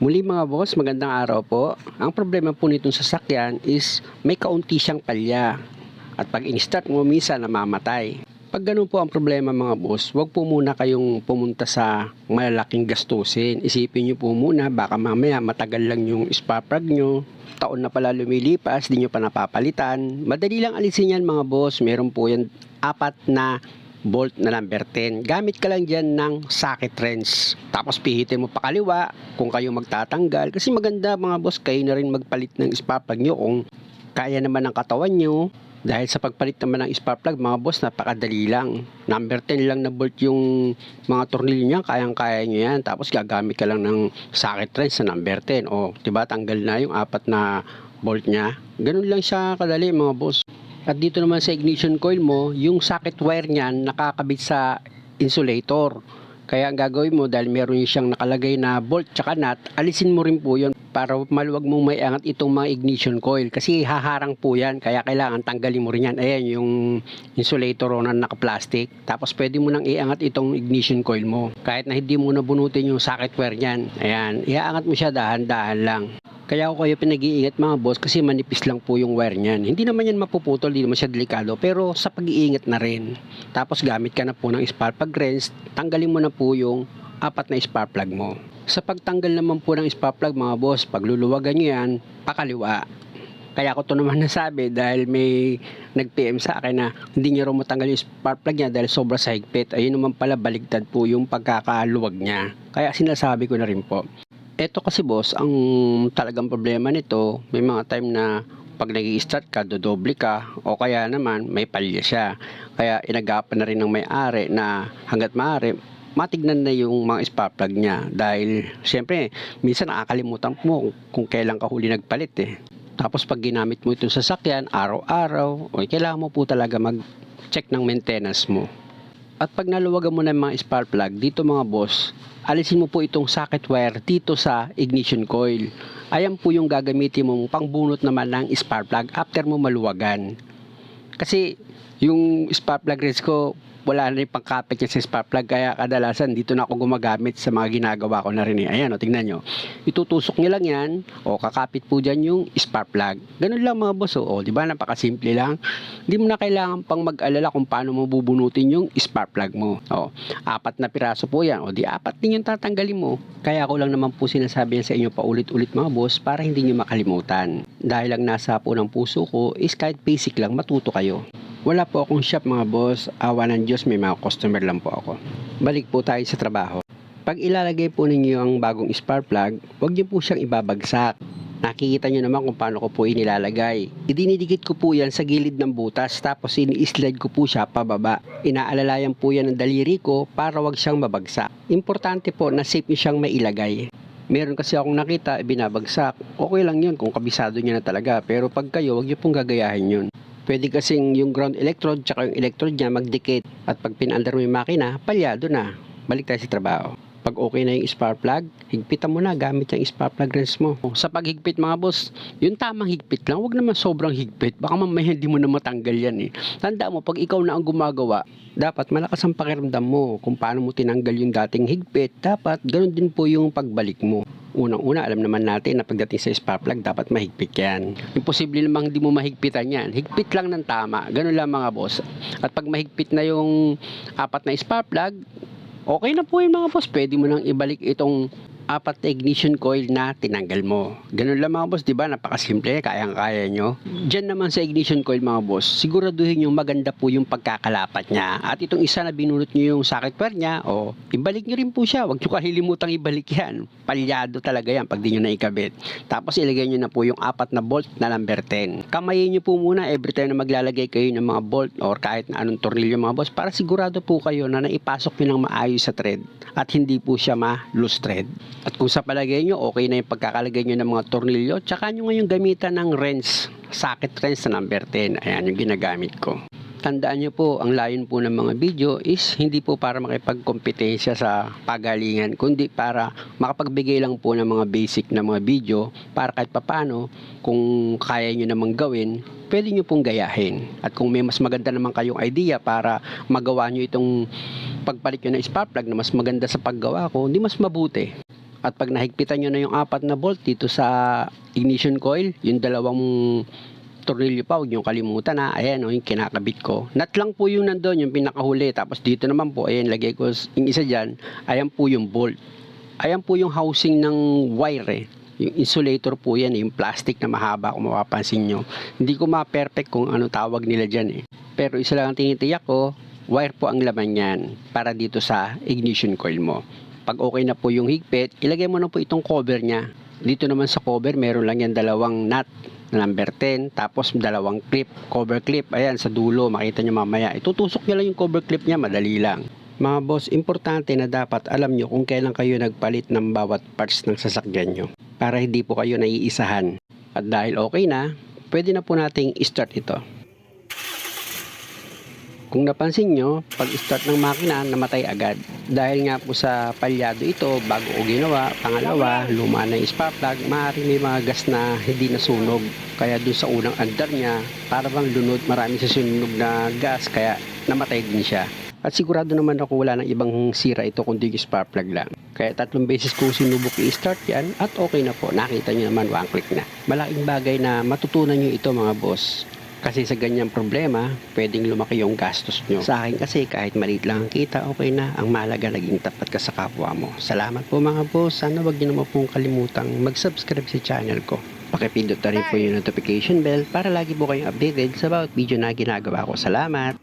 Muli mga boss, magandang araw po. Ang problema po nitong sasakyan is may kaunti siyang palya. At pag in-start mo, minsan namamatay. Pag ganun po ang problema mga boss, wag po muna kayong pumunta sa malalaking gastusin. Isipin nyo po muna, baka mamaya matagal lang yung spark plug nyo. Taon na pala lumilipas, di nyo pa napapalitan. Madali lang alisin yan mga boss. Meron po yan apat na bolt na number 10. Gamit ka lang dyan ng socket wrench. Tapos pihitin mo pa kaliwa kung kayo magtatanggal. Kasi maganda mga boss, kayo na rin magpalit ng spark plug nyo kung kaya naman ng katawan nyo. Dahil sa pagpalit naman ng spark plug mga boss, napakadali lang. Number 10 lang na bolt yung mga tornilyo niya, kayang-kaya nyo yan. Tapos gagamit ka lang ng socket wrench sa number 10. O, diba, tanggal na yung apat na bolt niya. Ganun lang siya kadali mga boss. At dito naman sa ignition coil mo, yung socket wire niyan nakakabit sa insulator. Kaya ang gagawin mo, dahil meron siyang nakalagay na bolt tsaka nut, alisin mo rin po yun para maluwag mong may angat itong mga ignition coil. Kasi haharang po yan, kaya kailangan tanggalin mo rin yan. Ayan yung insulator na naka-plastic. Tapos pwede mo nang iangat itong ignition coil mo. Kahit na hindi mo nabunutin yung socket wire niyan. Ayan, iaangat mo siya dahan-dahan lang. Kaya ako kayo pinag-iingat mga boss kasi manipis lang po yung wire niyan. Hindi naman yan mapuputol, hindi naman siya delikado, pero sa pag-iingat na rin. Tapos gamit ka na po ng spark plug wrench, tanggalin mo na po yung apat na spark plug mo. Sa pagtanggal naman po ng spark plug mga boss, pagluluwagan nyo yan, pakaliwa. Kaya ako to naman nasabi dahil may nag-PM sa akin na hindi niya raw matanggal yung spark plug niya dahil sobra sa higpit. Ayun naman pala, baligtad po yung pagkakaluwag niya. Kaya sinasabi ko na rin po. Eto kasi boss, ang talagang problema nito, may mga time na pag nag-i-start ka, dodoble ka, o kaya naman may palya siya. Kaya inagapan na rin ng may-ari na hanggat maaari, matignan na yung mga spark plug niya. Dahil siyempre, minsan nakakalimutan mo kung kailan ka huli nagpalit eh. Tapos pag ginamit mo ito sa sasakyan, araw-araw, kailangan mo po talaga mag-check ng maintenance mo. At pag naluwagan mo na yung mga spark plug, dito mga boss, alisin mo po itong socket wire dito sa ignition coil. Ayan po yung gagamitin mong pangbunot naman ng spark plug after mo maluwagan. Kasi yung spark plug wrench ko, wala na yung pangkapit niya sa spark plug, kaya kadalasan dito na ako gumagamit sa mga ginagawa ko na rin. Ayan o, tingnan nyo. Itutusok nyo lang yan, o kakapit po dyan yung spark plug. Ganun lang mga boss, o diba, napakasimple lang. Hindi mo na kailangan pang mag-alala kung paano mo bubunutin yung spark plug mo. O, apat na piraso po yan, o di apat din yung tatanggalin mo. Kaya ako lang naman po sinasabi yan sa inyo paulit-ulit mga boss para hindi nyo makalimutan. Dahil lang nasa po ng puso ko is kahit basic lang matuto kayo. Wala po akong shop mga boss, awa ng Diyos, may mga customer lang po ako. Balik po tayo sa trabaho. Pag ilalagay po ninyo ang bagong spark plug, huwag niyo po siyang ibabagsak. Nakikita nyo naman kung paano ko po inilalagay. Idinidikit ko po yan sa gilid ng butas, tapos ini-slide ko po siya pababa. Inaalalayan po yan ng daliri ko para wag siyang mabagsak. Importante po na safe nyo siyang mailagay. Meron kasi akong nakita, binabagsak. Okay lang yun kung kabisado nyo na talaga, pero pag kayo, wag nyo pong gagayahin yun. Pwede kasing yung ground electrode tsaka yung electrode niya magdikit, at pag pinaandar mo yung makina, palyado na. Balik tayo sa trabaho. Pag okay na yung spark plug, higpitan mo na gamit yung spark plug wrench mo. Sa paghigpit mga boss, yung tamang higpit lang, wag naman sobrang higpit. Baka mamaya hindi mo na matanggal yan eh. Tandaan mo, pag ikaw na ang gumagawa, dapat malakas ang pakiramdam mo kung paano mo tinanggal yung dating higpit. Dapat ganun din po yung pagbalik mo. Unang-una, alam naman natin na pagdating sa spark plug, dapat mahigpit yan. Imposible namang hindi mo mahigpitan yan. Higpit lang ng tama. Ganun lang mga boss. At pag mahigpit na yung apat na spark plug, okay na po yun mga boss. Pwede mo nang ibalik itong apat na ignition coil na tinanggal mo. Ganun lang mga boss, di ba? Napakasimple, kayang-kaya nyo. Diyan naman sa ignition coil mga boss, siguraduhin nyo maganda po yung pagkakalapat niya. At itong isa na binunot nyo yung socket wire niya, ibalik nyo rin po siya. Huwag nyo kalilimutang ibalik yan. Palyado talaga yan pag di nyo na ikabit. Tapos ilagay nyo na po yung apat na bolt na number 10. Kamayin nyo po muna every time na maglalagay kayo ng mga bolt or kahit na anong tornilyo mga boss, para sigurado po kayo na naipasok nyo ng maayos sa thread at hindi po siya ma-loose thread. At kung sa palagay nyo, okay na yung pagkakalagay nyo ng mga tornilyo, tsaka nyo ngayon gamitan ng wrench, socket wrench na number 10. Ayan yung ginagamit ko. Tandaan nyo po, ang layon po ng mga video is hindi po para makipagkompetensya sa pagalingan, kundi para makapagbigay lang po ng mga basic na mga video para kahit papano, kung kaya nyo namang gawin, pwede nyo pong gayahin. At kung may mas maganda naman kayong idea para magawa nyo itong pagpalit nyo ng spark plug na mas maganda sa paggawa ko, hindi mas mabuti. At pag nahigpitan nyo na yung 4 na bolt dito sa ignition coil, yung dalawang tornilyo pa, huwag nyo kalimutan ha. Ayan yung kinakabit ko. Nut lang po yung nandun, yung pinakahuli. Tapos dito naman po, ayan, lagay ko yung isa dyan. Ayan po yung bolt. Ayan po yung housing ng wire Yung insulator po yan, yung plastic na mahaba kung mapapansin nyo. Hindi ko ma-perfect kung ano tawag nila dyan Pero isa lang ang tinitiyak ko, wire po ang laman yan para dito sa ignition coil mo. Pag okay na po yung higpit, ilagay mo na po itong cover nya. Dito naman sa cover, meron lang yan dalawang nut na number 10, tapos dalawang clip, cover clip. Ayan, sa dulo, makita nyo mamaya. Itutusok nyo lang yung cover clip nya, madali lang. Mga boss, importante na dapat alam nyo kung kailan kayo nagpalit ng bawat parts ng sasakyan nyo para hindi po kayo naiisahan. At dahil okay na, pwede na po nating i-start ito. Kung napansin nyo, pag-start ng makina, namatay agad. Dahil nga po sa palyado ito, bago ko ginawa, pangalawa, luma na yung spark plug, maaaring may mga gas na hindi nasunog. Kaya dun sa unang andar niya, para bang lunod, marami sa sunog na gas, kaya namatay din siya. At sigurado naman ako wala nang ibang sira ito kundi yung spark plug lang. Kaya 3 beses kong sinubok i-start yan at okay na po. Nakita nyo naman, one click na. Malaking bagay na matutunan nyo ito mga boss. Kasi sa ganyang problema, pwedeng lumaki yung gastos nyo. Sa akin kasi kahit maliit lang ang kita, okay na. Ang mahalaga naging tapat ka sa kapwa mo. Salamat po mga boss. Sana wag nyo naman pong kalimutang mag-subscribe sa channel ko. Pakipindot na rin po yung notification bell para lagi po kayong updated sa bawat video na ginagawa ko. Salamat!